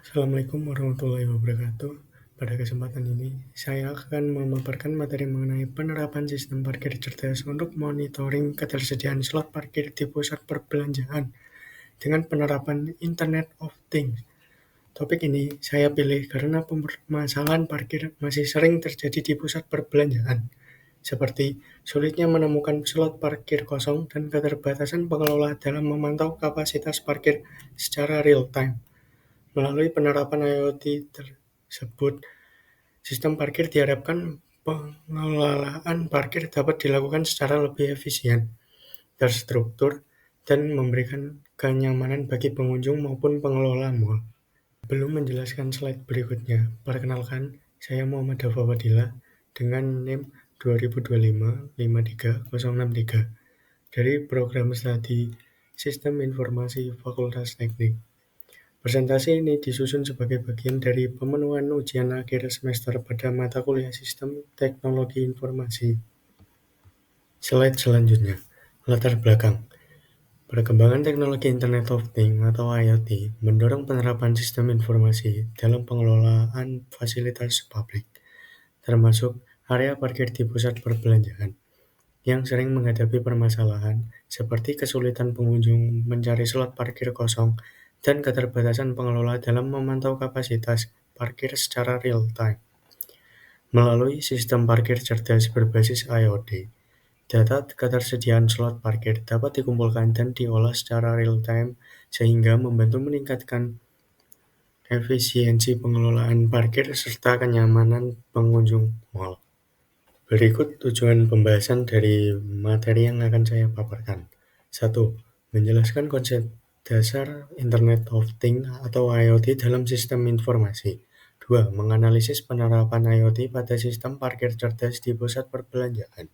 Assalamualaikum warahmatullahi wabarakatuh. Pada kesempatan ini, saya akan memaparkan materi mengenai penerapan sistem parkir cerdas untuk monitoring ketersediaan slot parkir di pusat perbelanjaan dengan penerapan Internet of Things. Topik ini saya pilih karena permasalahan parkir masih sering terjadi di pusat perbelanjaan, seperti sulitnya menemukan slot parkir kosong dan keterbatasan pengelola dalam memantau kapasitas parkir secara real-time. Melalui penerapan IoT tersebut, sistem parkir diharapkan pengelolaan parkir dapat dilakukan secara lebih efisien, terstruktur, dan memberikan kenyamanan bagi pengunjung maupun pengelola mal. Belum menjelaskan slide berikutnya, perkenalkan, saya Muhammad Dafa Fadila dengan NIM 2025-53063 dari Program Studi Sistem Informasi Fakultas Teknik. Presentasi ini disusun sebagai bagian dari pemenuhan ujian akhir semester pada mata kuliah Sistem Teknologi Informasi. Slide selanjutnya, latar belakang. Perkembangan teknologi Internet of Things atau IoT mendorong penerapan sistem informasi dalam pengelolaan fasilitas publik, termasuk area parkir di pusat perbelanjaan, yang sering menghadapi permasalahan seperti kesulitan pengunjung mencari slot parkir kosong dan keterbatasan pengelola dalam memantau kapasitas parkir secara real-time. Melalui sistem parkir cerdas berbasis IoT, data ketersediaan slot parkir dapat dikumpulkan dan diolah secara real-time sehingga membantu meningkatkan efisiensi pengelolaan parkir serta kenyamanan pengunjung mal. Berikut tujuan pembahasan dari materi yang akan saya paparkan. 1. Menjelaskan konsep dasar Internet of Things atau IoT dalam sistem informasi. 2. Menganalisis penerapan IoT pada sistem parkir cerdas di pusat perbelanjaan.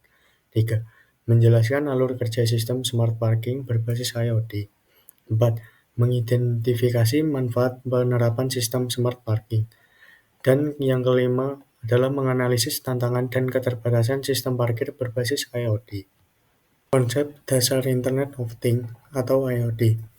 3. Menjelaskan alur kerja sistem smart parking berbasis IoT. 4. Mengidentifikasi manfaat penerapan sistem smart parking. Dan yang kelima adalah menganalisis tantangan dan keterbatasan sistem parkir berbasis IoT. Konsep dasar Internet of Things atau IoT.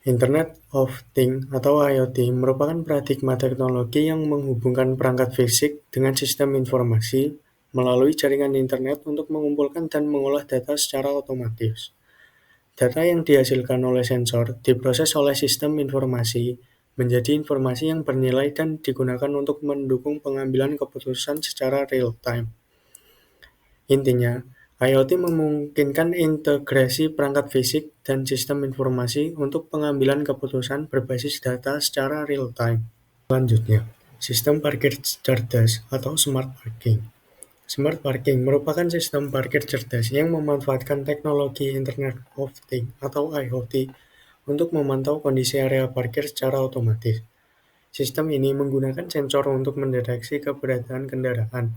Internet of Things atau IoT merupakan paradigma teknologi yang menghubungkan perangkat fisik dengan sistem informasi melalui jaringan internet untuk mengumpulkan dan mengolah data secara otomatis. Data yang dihasilkan oleh sensor diproses oleh sistem informasi menjadi informasi yang bernilai dan digunakan untuk mendukung pengambilan keputusan secara real-time. Intinya, IoT memungkinkan integrasi perangkat fisik dan sistem informasi untuk pengambilan keputusan berbasis data secara real-time. Selanjutnya, sistem parkir cerdas atau smart parking. Smart parking merupakan sistem parkir cerdas yang memanfaatkan teknologi Internet of Things atau IoT untuk memantau kondisi area parkir secara otomatis. Sistem ini menggunakan sensor untuk mendeteksi keberadaan kendaraan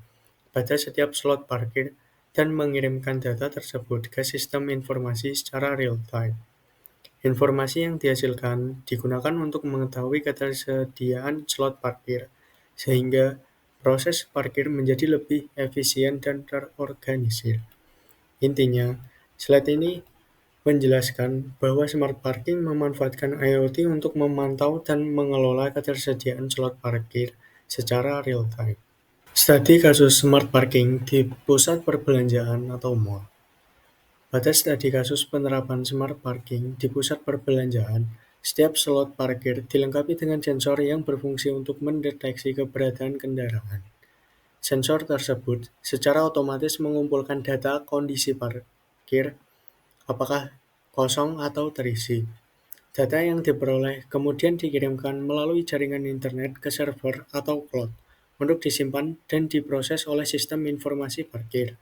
pada setiap slot parkir dan mengirimkan data tersebut ke sistem informasi secara real-time. Informasi yang dihasilkan digunakan untuk mengetahui ketersediaan slot parkir, sehingga proses parkir menjadi lebih efisien dan terorganisir. Intinya, slide ini menjelaskan bahwa smart parking memanfaatkan IoT untuk memantau dan mengelola ketersediaan slot parkir secara real-time. Studi kasus smart parking di pusat perbelanjaan atau mal. Pada studi kasus penerapan smart parking di pusat perbelanjaan, setiap slot parkir dilengkapi dengan sensor yang berfungsi untuk mendeteksi keberadaan kendaraan. Sensor tersebut secara otomatis mengumpulkan data kondisi parkir, apakah kosong atau terisi. Data yang diperoleh kemudian dikirimkan melalui jaringan internet ke server atau cloud untuk disimpan dan diproses oleh sistem informasi parkir.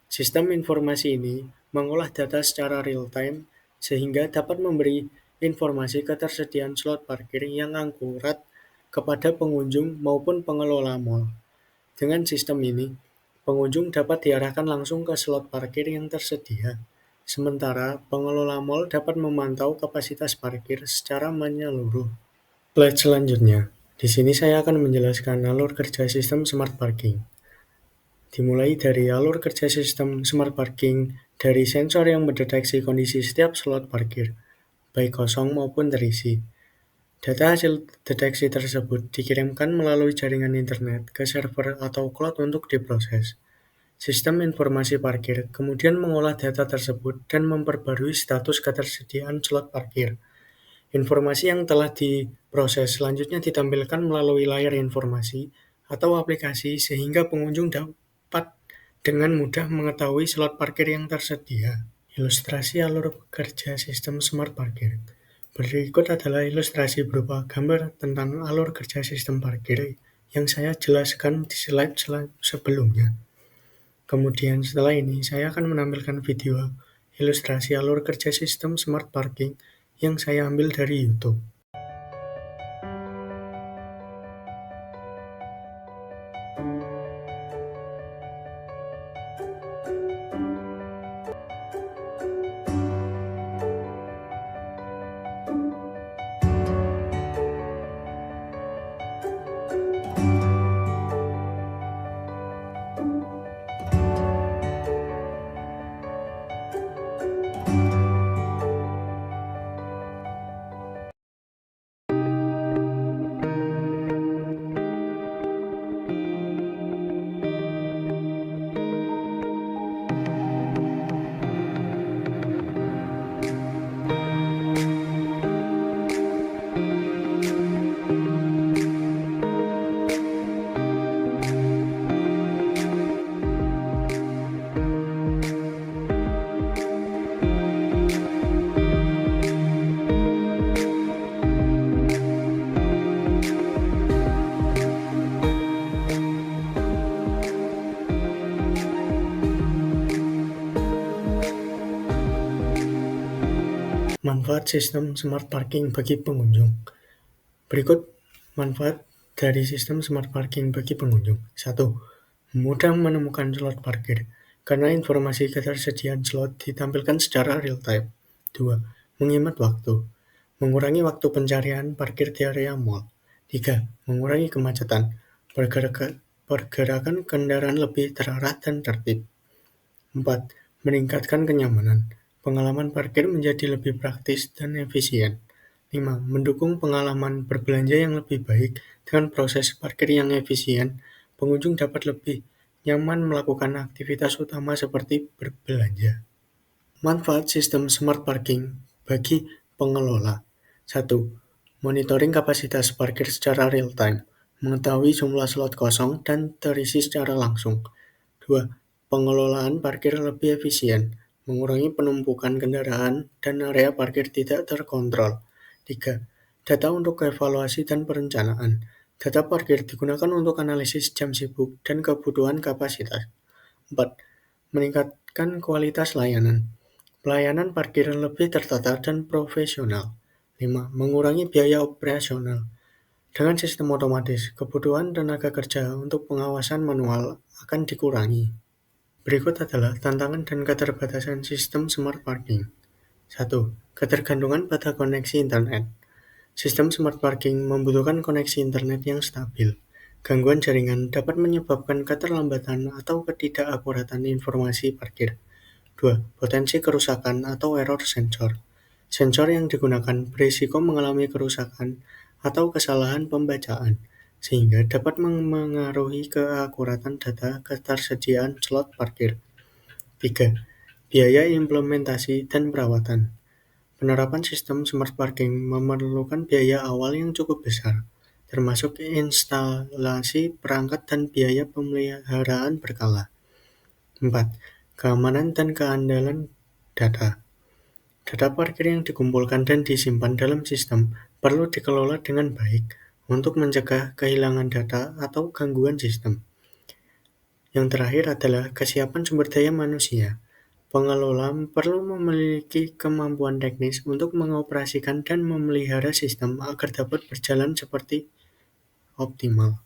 Sistem informasi ini mengolah data secara real-time sehingga dapat memberi informasi ketersediaan slot parkir yang akurat kepada pengunjung maupun pengelola mal. Dengan sistem ini, pengunjung dapat diarahkan langsung ke slot parkir yang tersedia, sementara pengelola mal dapat memantau kapasitas parkir secara menyeluruh. Slide selanjutnya, di sini saya akan menjelaskan alur kerja sistem smart parking. Dimulai dari alur kerja sistem smart parking dari sensor yang mendeteksi kondisi setiap slot parkir, baik kosong maupun terisi. Data hasil deteksi tersebut dikirimkan melalui jaringan internet ke server atau cloud untuk diproses. Sistem informasi parkir kemudian mengolah data tersebut dan memperbarui status ketersediaan slot parkir. Informasi yang telah diproses selanjutnya ditampilkan melalui layar informasi atau aplikasi sehingga pengunjung dapat dengan mudah mengetahui slot parkir yang tersedia. Ilustrasi alur kerja sistem smart parkir. Berikut adalah ilustrasi berupa gambar tentang alur kerja sistem parkir yang saya jelaskan di slide sebelumnya. Kemudian setelah ini saya akan menampilkan video ilustrasi alur kerja sistem smart parking yang saya ambil dari YouTube. Manfaat sistem smart parking bagi pengunjung. Berikut manfaat dari sistem smart parking bagi pengunjung. 1. Mudah menemukan slot parkir, karena informasi ketersediaan slot ditampilkan secara real time. 2. Menghemat waktu, mengurangi waktu pencarian parkir di area mall. 3. Mengurangi kemacetan, pergerakan kendaraan lebih terarah dan tertib. 4. Meningkatkan kenyamanan, pengalaman parkir menjadi lebih praktis dan efisien. 5. Mendukung pengalaman berbelanja yang lebih baik dengan proses parkir yang efisien, pengunjung dapat lebih nyaman melakukan aktivitas utama seperti berbelanja. Manfaat sistem smart parking bagi pengelola. 1. Monitoring kapasitas parkir secara real time, mengetahui jumlah slot kosong dan terisi secara langsung. 2. Pengelolaan parkir lebih efisien, mengurangi penumpukan kendaraan dan area parkir tidak terkontrol. 3. Data untuk evaluasi dan perencanaan. Data parkir digunakan untuk analisis jam sibuk dan kebutuhan kapasitas. 4. Meningkatkan kualitas layanan. Pelayanan parkir lebih tertata dan profesional. 5. Mengurangi biaya operasional. Dengan sistem otomatis, kebutuhan tenaga kerja untuk pengawasan manual akan dikurangi. Berikut adalah tantangan dan keterbatasan sistem smart parking. 1. Ketergantungan pada koneksi internet. Sistem smart parking membutuhkan koneksi internet yang stabil. Gangguan jaringan dapat menyebabkan keterlambatan atau ketidakakuratan informasi parkir. 2. Potensi kerusakan atau error sensor. Sensor yang digunakan berisiko mengalami kerusakan atau kesalahan pembacaan, sehingga dapat mengaruhi keakuratan data ketersediaan slot parkir. 3. Biaya implementasi dan perawatan. Penerapan sistem smart parking memerlukan biaya awal yang cukup besar, termasuk instalasi perangkat dan biaya pemeliharaan berkala. 4. Keamanan dan keandalan data. Data parkir yang dikumpulkan dan disimpan dalam sistem perlu dikelola dengan baik untuk mencegah kehilangan data atau gangguan sistem. Yang terakhir adalah kesiapan sumber daya manusia. Pengelola perlu memiliki kemampuan teknis untuk mengoperasikan dan memelihara sistem agar dapat berjalan seperti optimal.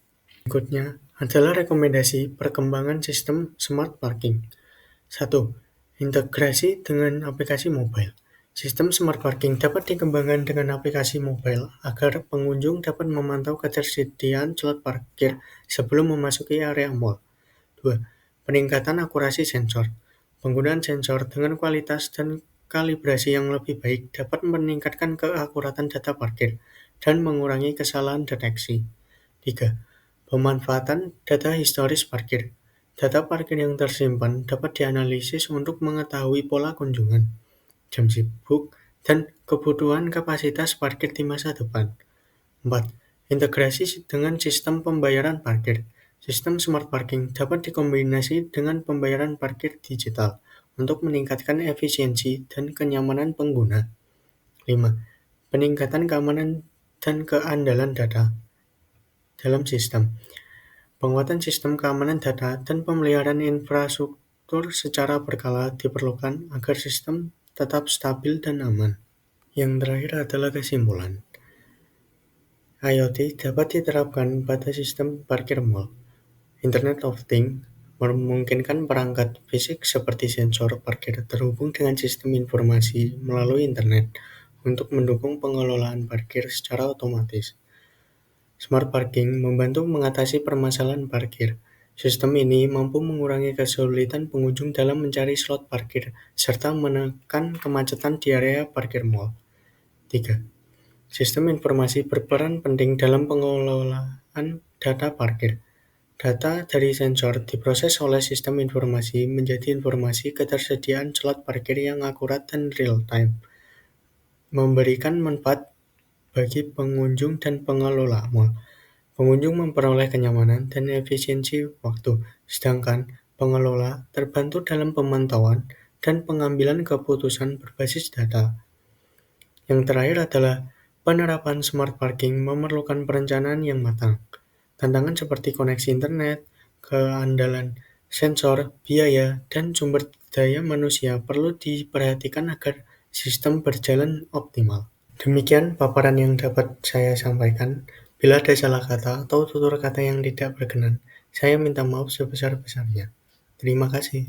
Berikutnya adalah rekomendasi perkembangan sistem smart parking. 1. Integrasi dengan aplikasi mobile. Sistem smart parking dapat dikembangkan dengan aplikasi mobile agar pengunjung dapat memantau ketersediaan slot parkir sebelum memasuki area mall. 2. Peningkatan akurasi sensor. Penggunaan sensor dengan kualitas dan kalibrasi yang lebih baik dapat meningkatkan keakuratan data parkir dan mengurangi kesalahan deteksi. 3. Pemanfaatan data historis parkir. Data parkir yang tersimpan dapat dianalisis untuk mengetahui pola kunjungan, jam sibuk, dan kebutuhan kapasitas parkir di masa depan. 4. Integrasi dengan sistem pembayaran parkir. Sistem smart parking dapat dikombinasi dengan pembayaran parkir digital untuk meningkatkan efisiensi dan kenyamanan pengguna. 5. Peningkatan keamanan dan keandalan data dalam sistem. Penguatan sistem keamanan data dan pemeliharaan infrastruktur secara berkala diperlukan agar sistem tetap stabil dan aman. Yang terakhir adalah kesimpulan. IoT dapat diterapkan pada sistem parkir mal. Internet of Things memungkinkan perangkat fisik seperti sensor parkir terhubung dengan sistem informasi melalui internet untuk mendukung pengelolaan parkir secara otomatis. Smart parking membantu mengatasi permasalahan parkir. Sistem ini mampu mengurangi kesulitan pengunjung dalam mencari slot parkir serta menekan kemacetan di area parkir mal. 3. Sistem informasi berperan penting dalam pengelolaan data parkir. Data dari sensor diproses oleh sistem informasi menjadi informasi ketersediaan slot parkir yang akurat dan real-time, memberikan manfaat bagi pengunjung dan pengelola mal. Pengunjung memperoleh kenyamanan dan efisiensi waktu, sedangkan pengelola terbantu dalam pemantauan dan pengambilan keputusan berbasis data. Yang terakhir adalah penerapan smart parking memerlukan perencanaan yang matang. Tantangan seperti koneksi internet, keandalan sensor, biaya, dan sumber daya manusia perlu diperhatikan agar sistem berjalan optimal. Demikian paparan yang dapat saya sampaikan. Bila ada salah kata atau tutur kata yang tidak berkenan, saya minta maaf sebesar-besarnya. Terima kasih.